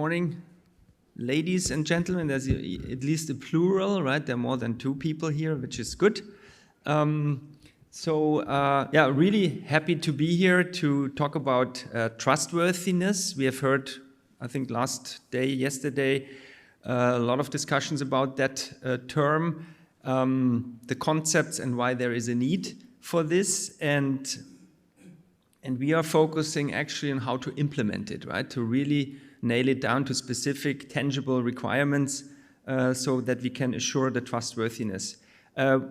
morning, ladies and gentlemen. There's at least a plural, right? There are more than 2 people here, which is good. Yeah, really happy to be here to talk about trustworthiness. We have heard, I think yesterday, a lot of discussions about that term, the concepts and why there is a need for this. And we are focusing actually on how to implement it, right? To really nail it down to specific, tangible requirements so that we can assure the trustworthiness.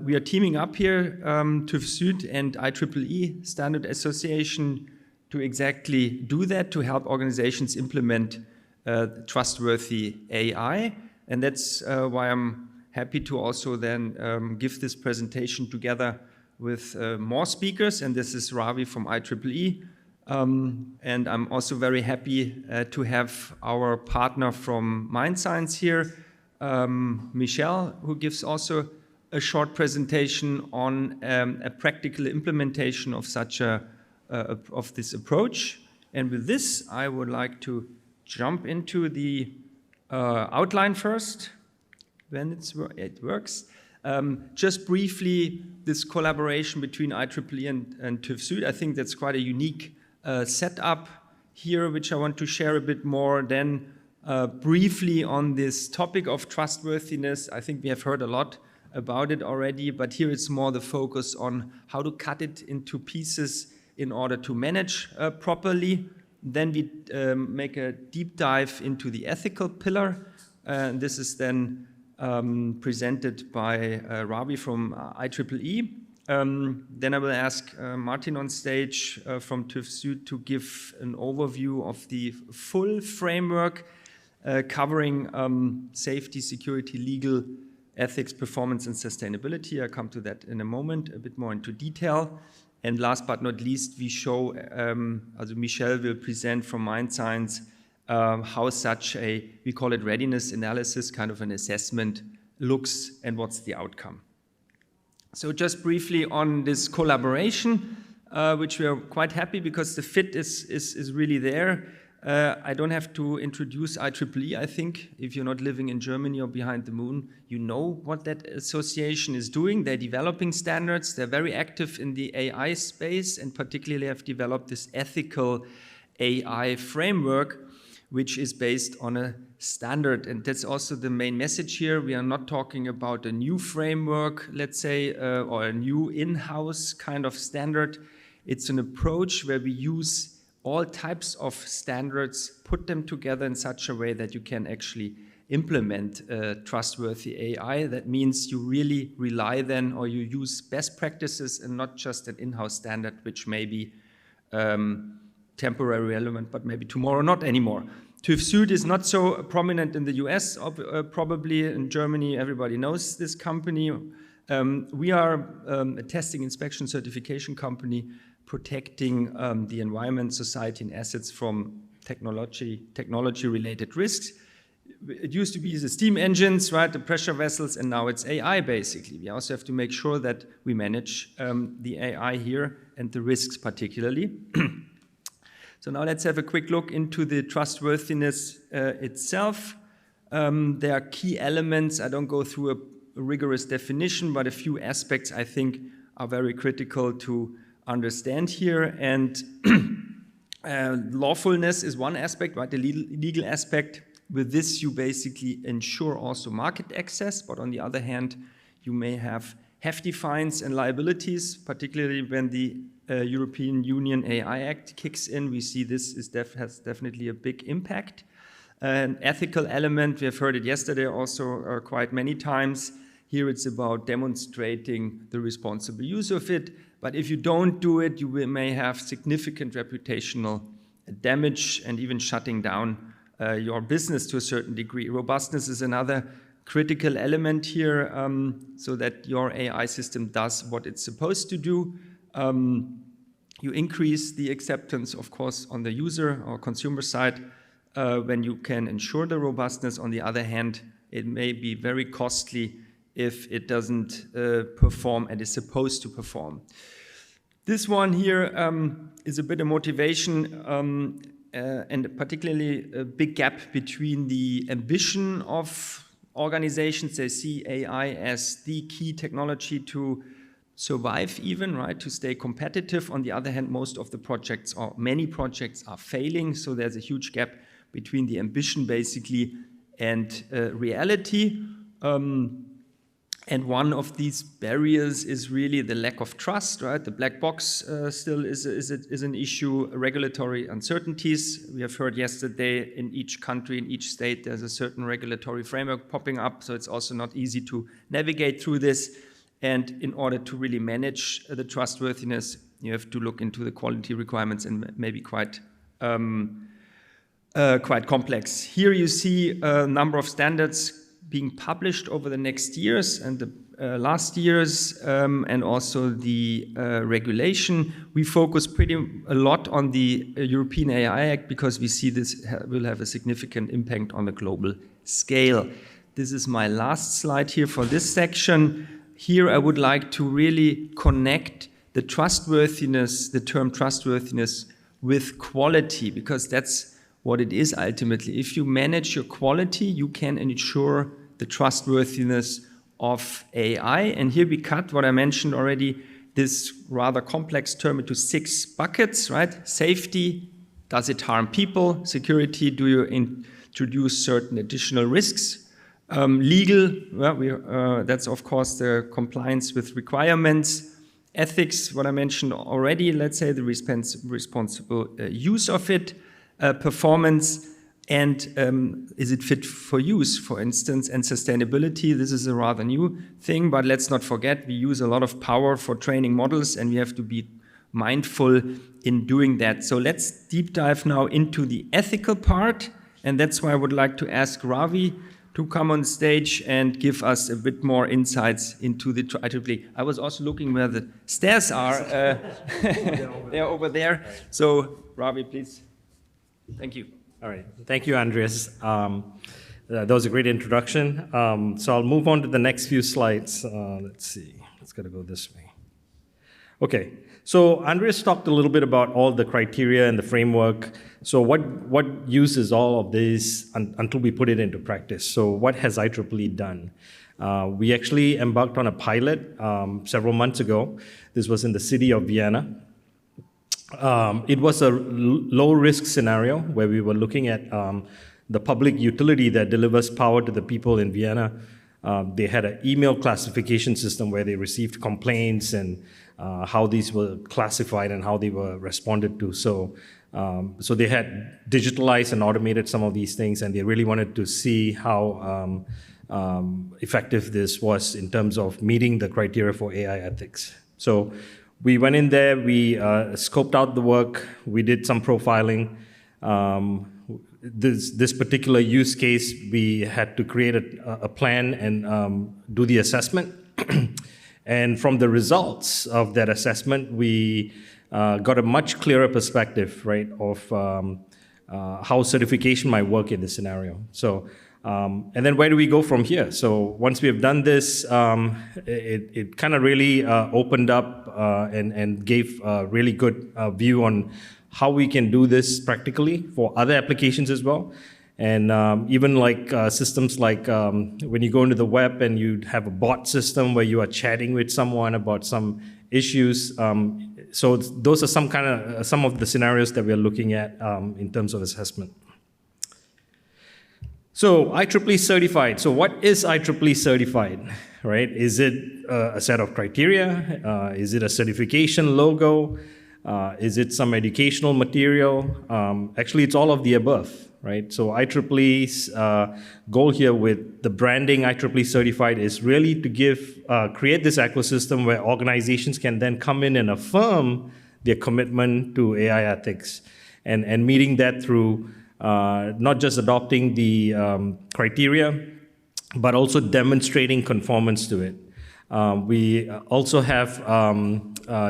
We are teaming up here, TÜV Süd and IEEE Standards Association, to exactly do that, to help organizations implement trustworthy AI. And that's why I'm happy to also then give this presentation together with more speakers, and this is Ravi from IEEE. And I'm also very happy to have our partner from MindScience here, Michelle, who gives also a short presentation on a practical implementation of such of this approach. And with this, I would like to jump into the outline first, when it works. Just briefly, this collaboration between IEEE and TÜV Süd, I think that's quite a unique setup here, which I want to share a bit more. Then briefly on this topic of trustworthiness, I think we have heard a lot about it already, but here it's more the focus on how to cut it into pieces in order to manage properly. Then we make a deep dive into the ethical pillar. This is then presented by Ravi from IEEE. Then I will ask Martin on stage from TÜV Süd to give an overview of the full framework covering safety, security, legal, ethics, performance, and sustainability. I'll come to that in a moment, a bit more into detail. And last but not least, we show, Michelle will present from MindScience how such a, we call it readiness analysis, kind of an assessment looks and what's the outcome. So just briefly on this collaboration, which we are quite happy because the fit is really there. I don't have to introduce IEEE, I think. If you're not living in Germany or behind the moon, you know what that association is doing. They're developing standards. They're very active in the AI space and particularly have developed this ethical AI framework, which is based on a standard. And that's also the main message here. We are not talking about a new framework, let's say, or a new in-house kind of standard. It's an approach where we use all types of standards, put them together in such a way that you can actually implement trustworthy AI. That means you really rely then, or you use best practices and not just an in-house standard, which may be temporarily relevant, but maybe tomorrow not anymore. TÜV Süd is not so prominent in the US, probably. In Germany, everybody knows this company. We are a testing, inspection, certification company protecting the environment, society, and assets from technology-related risks. It used to be the steam engines, right, the pressure vessels, and now it's AI, basically. We also have to make sure that we manage the AI here and the risks particularly. So now let's have a quick look into the trustworthiness itself. There are key elements. I don't go through a rigorous definition, but a few aspects I think are very critical to understand here. And lawfulness is one aspect, right? The legal aspect. With this, you basically ensure also market access, but on the other hand, you may have hefty fines and liabilities, particularly when the European Union AI Act kicks in. We see this has definitely a big impact. An ethical element, we have heard it yesterday also quite many times. Here it's about demonstrating the responsible use of it. But if you don't do it, you may have significant reputational damage and even shutting down your business to a certain degree. Robustness is another critical element here, so that your AI system does what it's supposed to do. You increase the acceptance, of course, on the user or consumer side when you can ensure the robustness. On the other hand, it may be very costly if it doesn't perform and is supposed to perform. This one here is a bit of motivation and particularly a big gap between the ambition of organizations. They see AI as the key technology to survive even, right, to stay competitive. On the other hand, most of the projects, or many projects, are failing, so there's a huge gap between the ambition basically and reality. And one of these barriers is really the lack of trust, right? The black box still is an issue. Regulatory uncertainties. We have heard yesterday in each country, in each state, there's a certain regulatory framework popping up, so it's also not easy to navigate through this. And in order to really manage the trustworthiness, you have to look into the quality requirements, and maybe quite complex. Here you see a number of standards being published over the next years and the last years, and also the regulation. We focus a lot on the European AI Act because we see this will have a significant impact on the global scale. This is my last slide here for this section. Here I would like to really connect the trustworthiness, the term trustworthiness, with quality, because that's what it is ultimately. If you manage your quality, you can ensure the trustworthiness of AI. And here we cut what I mentioned already, this rather complex term, into 6 buckets, right? Safety, does it harm people? Security, do you introduce certain additional risks? Legal, well, that's of course the compliance with requirements. Ethics, what I mentioned already, let's say the responsible use of it. Performance, and is it fit for use, for instance, and sustainability. This is a rather new thing, but let's not forget we use a lot of power for training models, and we have to be mindful in doing that. So let's deep dive now into the ethical part, and that's why I would like to ask Ravi to come on stage and give us a bit more insights into the IEEE. I was also looking where the stairs are. They're over there. So Ravi, please. Thank you. All right. Thank you, Andreas. That was a great introduction. So I'll move on to the next few slides. Let's see. It's got to go this way. Okay. So Andreas talked a little bit about all the criteria and the framework. So what use is all of this until we put it into practice? So what has IEEE done? We actually embarked on a pilot several months ago. This was in the city of Vienna. It was a low-risk scenario where we were looking at the public utility that delivers power to the people in Vienna. They had an email classification system where they received complaints and how these were classified and how they were responded to. So they had digitalized and automated some of these things, and they really wanted to see how effective this was in terms of meeting the criteria for AI ethics. So we went in there, we scoped out the work, we did some profiling. This particular use case, we had to create a plan and do the assessment. And from the results of that assessment, we got a much clearer perspective, right, of how certification might work in this scenario. So, and then where do we go from here? So once we have done this, it kind of really opened up and gave a really good view on how we can do this practically for other applications as well. And even like systems like when you go into the web and you have a bot system where you are chatting with someone about some issues. So those are some of the scenarios that we are looking at in terms of assessment. So IEEE certified. So what is IEEE certified, right? Is it a set of criteria? Is it a certification logo? Is it some educational material? Actually, it's all of the above, right? So IEEE's goal here with the branding IEEE certified is really to create this ecosystem where organizations can then come in and affirm their commitment to AI ethics and meeting that through not just adopting the criteria, but also demonstrating conformance to it. We also have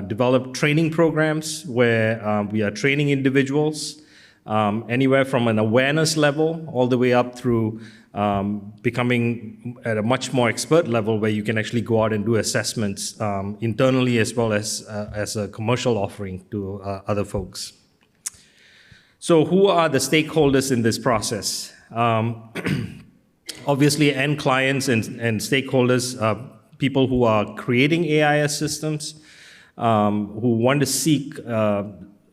developed training programs where we are training individuals anywhere from an awareness level all the way up through becoming at a much more expert level where you can actually go out and do assessments internally as well as a commercial offering to other folks. So who are the stakeholders in this process? Obviously, end clients and stakeholders, people who are creating AI systems, who want to seek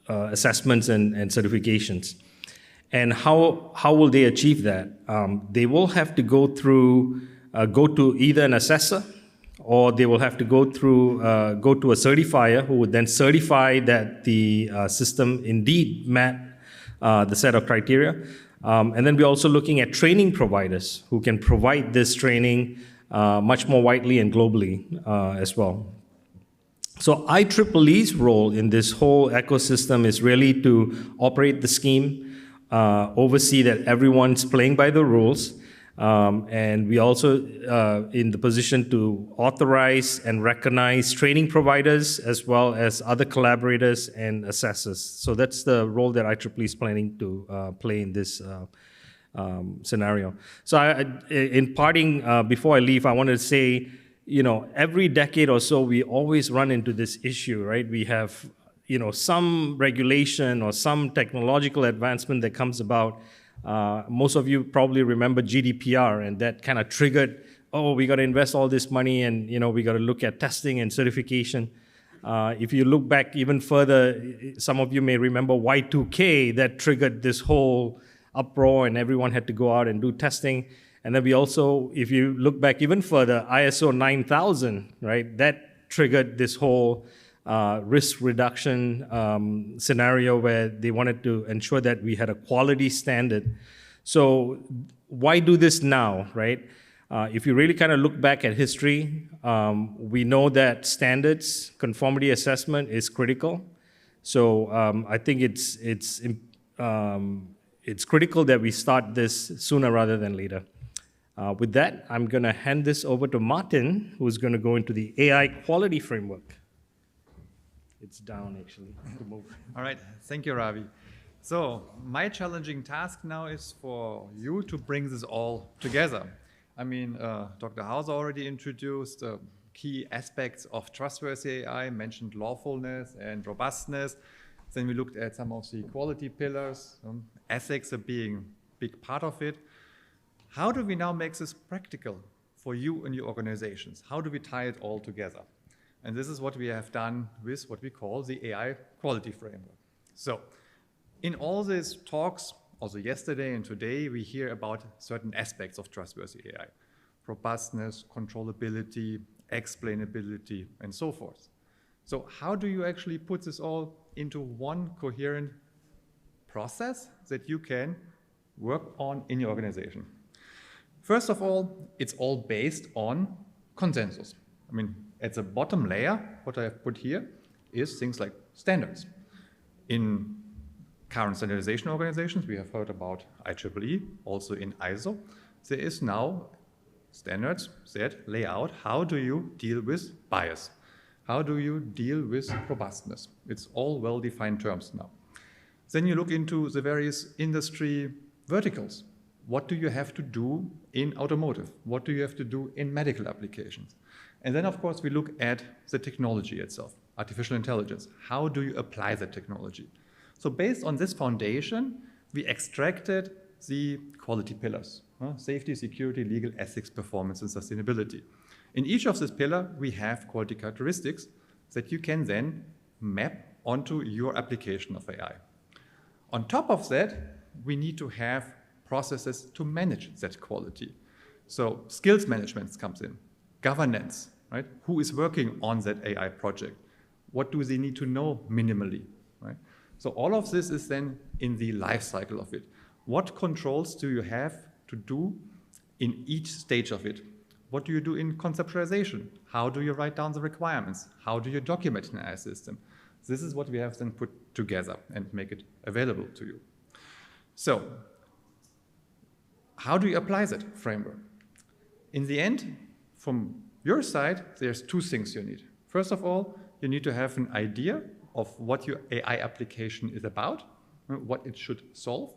assessments and certifications. And how will they achieve that? They will have to go to either an assessor, or they will have to go to a certifier who would then certify that the system indeed met the set of criteria. And then we're also looking at training providers who can provide this training much more widely and globally as well. So IEEE's role in this whole ecosystem is really to operate the scheme, oversee that everyone's playing by the rules, and we also in the position to authorize and recognize training providers as well as other collaborators and assessors. So that's the role that IEEE is planning to play in this scenario. So in parting, before I leave, I wanted to say, every decade or so, we always run into this issue, right? We have, some regulation or some technological advancement that comes about. Most of you probably remember GDPR, and that kind of triggered, we got to invest all this money, and we got to look at testing and certification. If you look back even further, some of you may remember Y2K, that triggered this whole uproar, and everyone had to go out and do testing. And then we also, if you look back even further, ISO 9000, right? That triggered this whole risk reduction scenario where they wanted to ensure that we had a quality standard. So why do this now, right? If you really kind of look back at history, we know that standards, conformity assessment is critical. So I think it's critical that we start this sooner rather than later. With that, I'm going to hand this over to Martin, who's going to go into the AI quality framework. It's down, actually, to move. All right, thank you, Ravi. So my challenging task now is for you to bring this all together. I mean, Dr. Hauser already introduced key aspects of trustworthy AI, mentioned lawfulness and robustness. Then we looked at some of the quality pillars, ethics are being a big part of it. How do we now make this practical for you and your organizations? How do we tie it all together? And this is what we have done with what we call the AI quality framework. So in all these talks, also yesterday and today, we hear about certain aspects of trustworthy AI: robustness, controllability, explainability, and so forth. So how do you actually put this all into one coherent process that you can work on in your organization? First of all, it's all based on consensus. I mean, at the bottom layer, what I have put here is things like standards. In current standardization organizations, we have heard about IEEE, also in ISO. There is now standards that lay out how do you deal with bias? How do you deal with robustness? It's all well-defined terms now. Then you look into the various industry verticals. What do you have to do in automotive? What do you have to do in medical applications? And then, of course, we look at the technology itself, artificial intelligence. How do you apply that technology? So based on this foundation, we extracted the quality pillars: safety, security, legal, ethics, performance, and sustainability. In each of these pillars, we have quality characteristics that you can then map onto your application of AI. On top of that, we need to have processes to manage that quality. So skills management comes in, governance, right? Who is working on that AI project? What do they need to know minimally, right? So all of this is then in the life cycle of it. What controls do you have to do in each stage of it? What do you do in conceptualization? How do you write down the requirements? How do you document an AI system? This is what we have then put together and make it available to you. So how do you apply that framework? In the end, from your side, there's two things you need. First of all, you need to have an idea of what your AI application is about, what it should solve,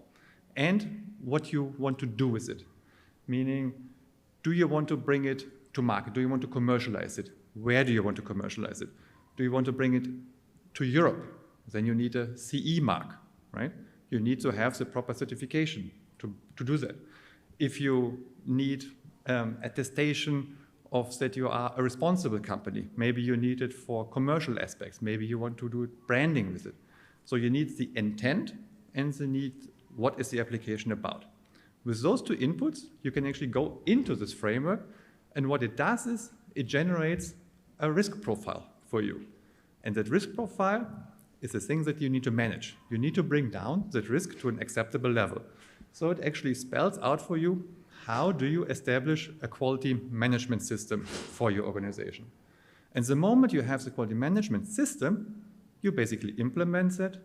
and what you want to do with it. Meaning, do you want to bring it to market? Do you want to commercialize it? Where do you want to commercialize it? Do you want to bring it to Europe? Then you need a CE mark, right? you need to have the proper certification to do that. If you need attestation of that you are a responsible company, maybe you need it for commercial aspects, maybe you want to do branding with it. So you need the intent and the need, what is the application about. With those two inputs, you can actually go into this framework, and what it does is it generates a risk profile for you. And that risk profile is the thing that you need to manage. You need to bring down that risk to an acceptable level. So it actually spells out for you, how do you establish a quality management system for your organization? And the moment you have the quality management system, you basically implement that,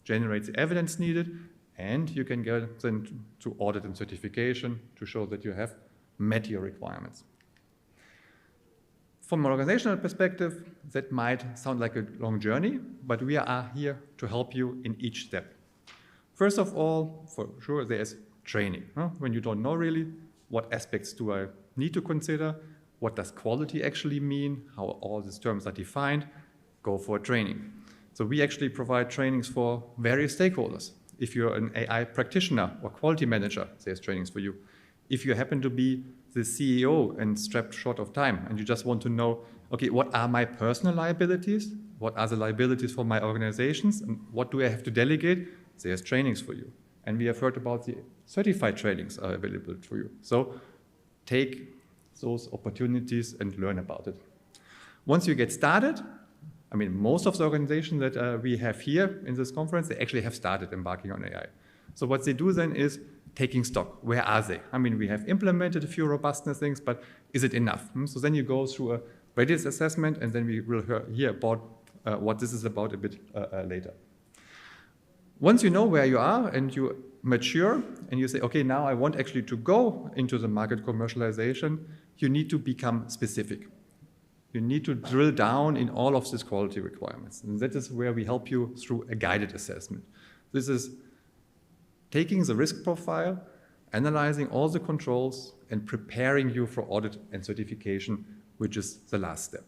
generate the evidence needed, and you can get then to audit and certification to show that you have met your requirements. From an organizational perspective, that might sound like a long journey, but we are here to help you in each step. First of all, for sure, there's training. When you don't know really what aspects do I need to consider, what does quality actually mean, how all these terms are defined, go for training. So we actually provide trainings for various stakeholders. If you're an AI practitioner or quality manager, there's trainings for you. If you happen to be the CEO and strapped short of time and you just want to know, okay, what are my personal liabilities? What are the liabilities for my organizations? And what do I have to delegate? There's trainings for you. And we have heard about the certified trainings are available for you. So take those opportunities and learn about it. Once you get started, I mean, most of the organizations that we have here in this conference, they actually have started embarking on AI. So what they do then is taking stock. Where are they? I mean, we have implemented a few robustness things, but is it enough? So then you go through a readiness assessment, and then we will hear about what this is about a bit later. Once you know where you are and you mature and you say, okay, now I want actually to go into the market commercialization, you need to become specific. You need to drill down in all of these quality requirements. And that is where we help you through a guided assessment. This is taking the risk profile, analyzing all the controls, and preparing you for audit and certification, which is the last step.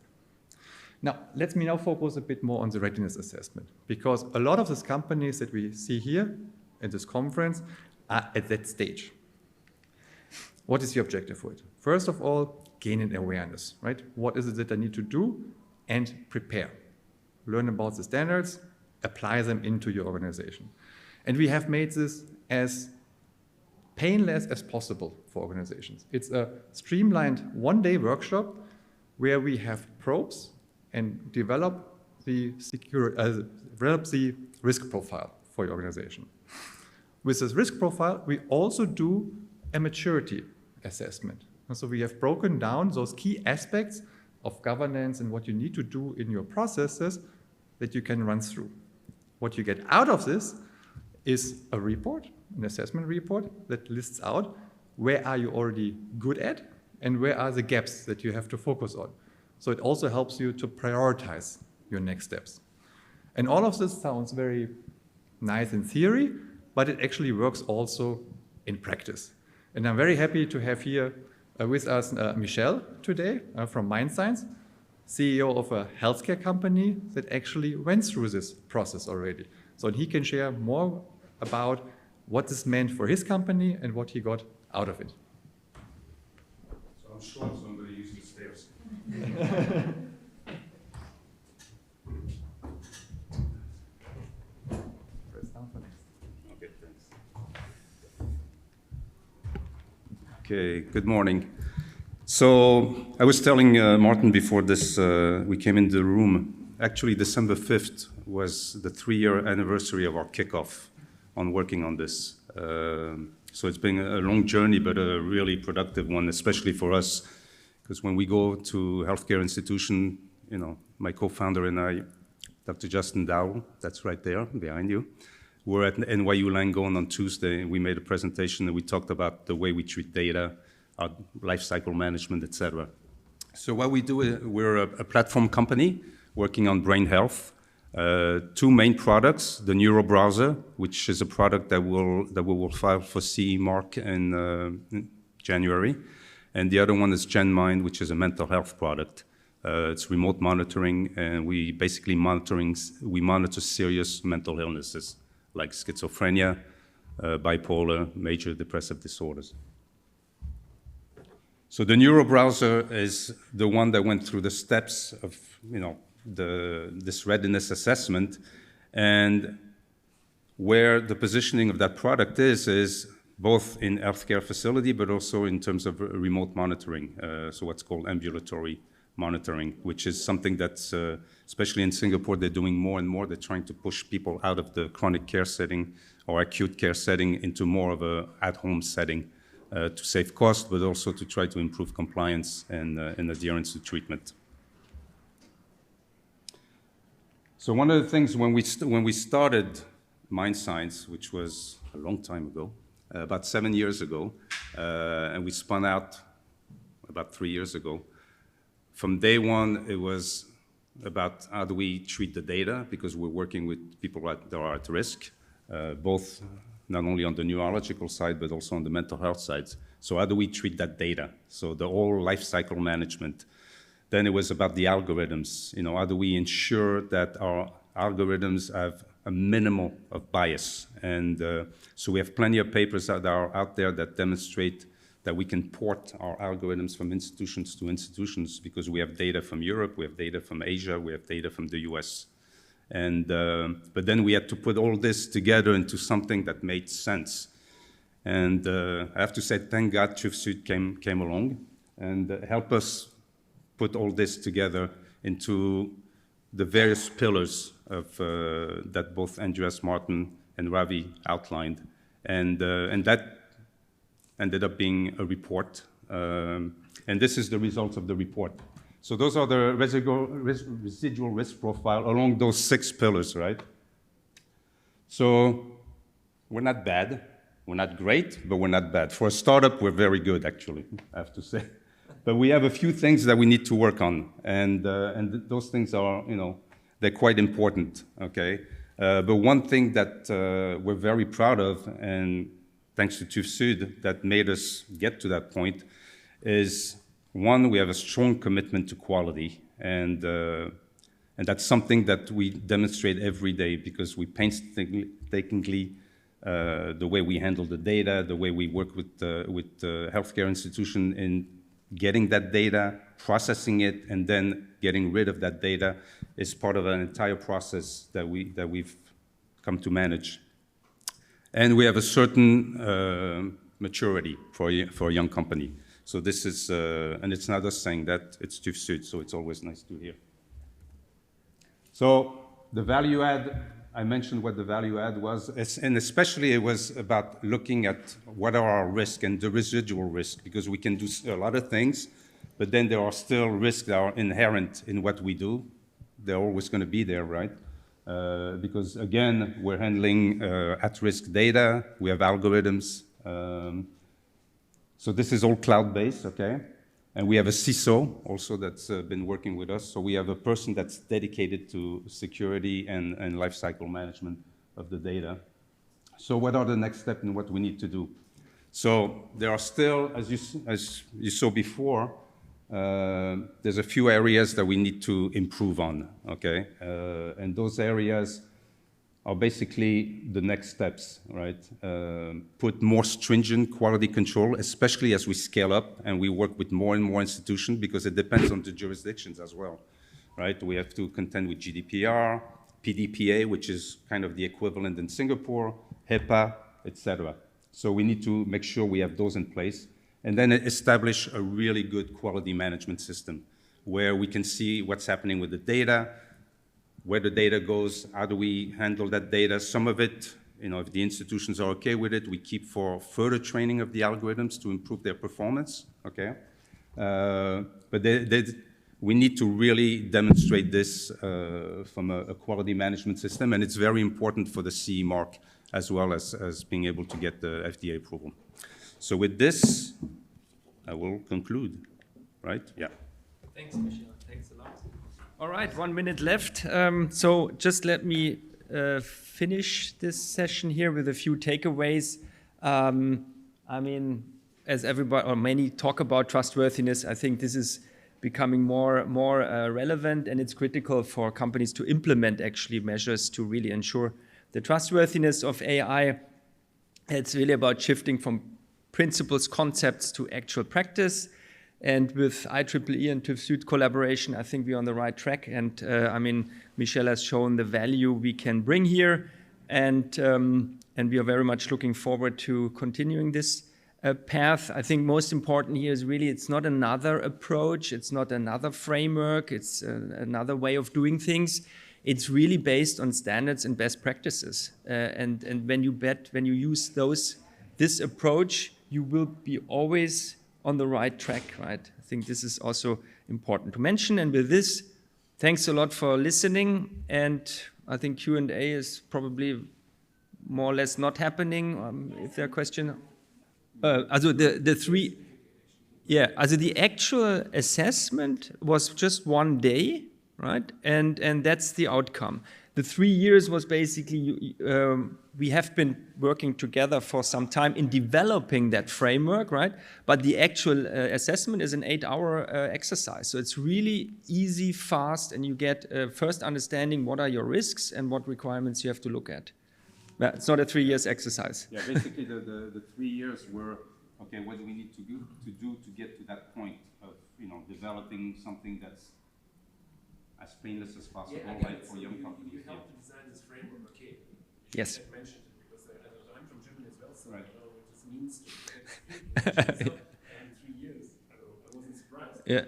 Now, let me now focus a bit more on the readiness assessment, because a lot of these companies that we see here at this conference are at that stage. What is the objective for it? First of all, gain an awareness, right? What is it that I need to do and prepare? Learn about the standards, apply them into your organization. And we have made this as painless as possible for organizations. It's a streamlined one-day workshop where we have probes and develop the risk profile for your organization. With this risk profile, we also do a maturity assessment. And so we have broken down those key aspects of governance and what you need to do in your processes that you can run through. What you get out of this is a report, an assessment report that lists out where are you already good at and where are the gaps that you have to focus on. So it also helps you to prioritize your next steps. And all of this sounds very nice in theory, but it actually works also in practice. And I'm very happy to have here with us Michel today from MindScience, CEO of a healthcare company that actually went through this process already. So he can share more about what this meant for his company and what he got out of it. So I'm short, so I'm going to use the stairs. Press down for next. Okay, thanks. Okay, good morning. So I was telling Martin before this, we came in the room. Actually, December 5th was the 3-year anniversary of our kickoff on working on this. So it's been a long journey, but a really productive one, especially for us, because when we go to healthcare institution, you know, my co-founder and I, Dr. Justin Dowell, that's right there behind you, we're at NYU Langone on Tuesday, and we made a presentation and we talked about the way we treat data, our life cycle management, et cetera. So what we do, we're a platform company working on brain health. 2 main products, the Neuro Browser, which is a product that we will file for CE mark in January. And the other one is GenMind, which is a mental health product. It's remote monitoring, and we monitor serious mental illnesses like schizophrenia, bipolar, major depressive disorders. So the neuro browser is the one that went through the steps of, this readiness assessment, and where the positioning of that product is both in healthcare facility, but also in terms of remote monitoring, so what's called ambulatory monitoring, which is something that's, especially in Singapore, they're doing more and more. They're trying to push people out of the chronic care setting or acute care setting into more of a at-home setting to save cost, but also to try to improve compliance and adherence to treatment. So one of the things when we started Mind Science, which was a long time ago, about 7 years ago, and we spun out about 3 years ago. From day one, it was about how do we treat the data, because we're working with people that are at risk, both not only on the neurological side, but also on the mental health side. So how do we treat that data? So the whole life cycle management. Then it was about the algorithms. How do we ensure that our algorithms have a minimal of bias? And so we have plenty of papers that are out there that demonstrate that we can port our algorithms from institutions to institutions, because we have data from Europe, we have data from Asia, we have data from the US. And, but then we had to put all this together into something that made sense. And I have to say, thank God TÜV Süd came along and helped us put all this together into the various pillars of, that both Andreas, Martin, and Ravi outlined. And that ended up being a report. And this is the results of the report. So those are the residual risk profile along those 6 pillars, right? So we're not bad. We're not great, but we're not bad. For a startup, we're very good, actually, I have to say. But we have a few things that we need to work on. And those things are, they're quite important, okay? But one thing that we're very proud of, and thanks to TÜV Süd, that made us get to that point, is one, we have a strong commitment to quality, and that's something that we demonstrate every day, because we painstakingly, the way we handle the data, the way we work with the healthcare institution in getting that data, processing it, and then getting rid of that data is part of an entire process that we've come to manage. And we have a certain maturity for a young company. So this is, and it's not us saying that, it's TÜV Süd, so it's always nice to hear. So the value add, I mentioned what the value add was, and especially it was about looking at what are our risks and the residual risk, because we can do a lot of things, but then there are still risks that are inherent in what we do. They're always going to be there, right? Because again, we're handling at-risk data, we have algorithms. So this is all cloud-based, okay? And we have a CISO also that's been working with us. So we have a person that's dedicated to security and lifecycle management of the data. So what are the next steps and what we need to do? So there are still, as you saw before, there's a few areas that we need to improve on, okay? And those areas are basically the next steps, right? Put more stringent quality control, especially as we scale up and we work with more and more institutions, because it depends on the jurisdictions as well, right? We have to contend with GDPR, PDPA, which is kind of the equivalent in Singapore, HIPAA, etc. So we need to make sure we have those in place, and then establish a really good quality management system where we can see what's happening with the data, where the data goes, how do we handle that data. Some of it, if the institutions are okay with it, we keep for further training of the algorithms to improve their performance, okay? But we need to really demonstrate this from a quality management system, and it's very important for the CE mark as well as being able to get the FDA approval. So with this, I will conclude, right? Yeah. Thanks, Michel. Thanks a lot. All right, 1 minute left. So just let me finish this session here with a few takeaways. I mean, as everybody or many talk about trustworthiness, I think this is becoming more relevant, and it's critical for companies to implement actually measures to really ensure the trustworthiness of AI, it's really about shifting from principles, concepts to actual practice. And with IEEE and TÜV Süd collaboration, I think we're on the right track. And I mean, Michelle has shown the value we can bring here. And we are very much looking forward to continuing this path. I think most important here is really it's not another approach, it's not another framework, it's another way of doing things. It's really based on standards and best practices. And when you use this approach, you will be always on the right track, right? I think this is also important to mention. And with this, thanks a lot for listening. And I think Q&A is probably more or less not happening. If there are questions. Also the actual assessment was just 1 day, right? And that's the outcome. The 3 years was basically, we have been working together for some time in developing that framework, right? But the actual assessment is an 8-hour exercise. So it's really easy, fast, and you get first understanding what are your risks and what requirements you have to look at. Well, it's not a 3 years exercise. Yeah, basically the 3 years were, okay, what do we need to do to get to that point of, developing something that's as painless as possible, right, for young companies. You helped to design this framework, okay? Yes. I mentioned it because I'm from Germany as well, so right. I know what this means to in 3 years. I wasn't surprised. Yeah.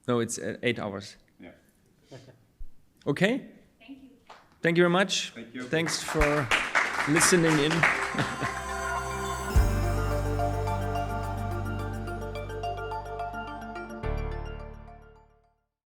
No, it's 8 hours. Yeah. Okay. Thank you. Thank you very much. Thank you. Thanks for listening in.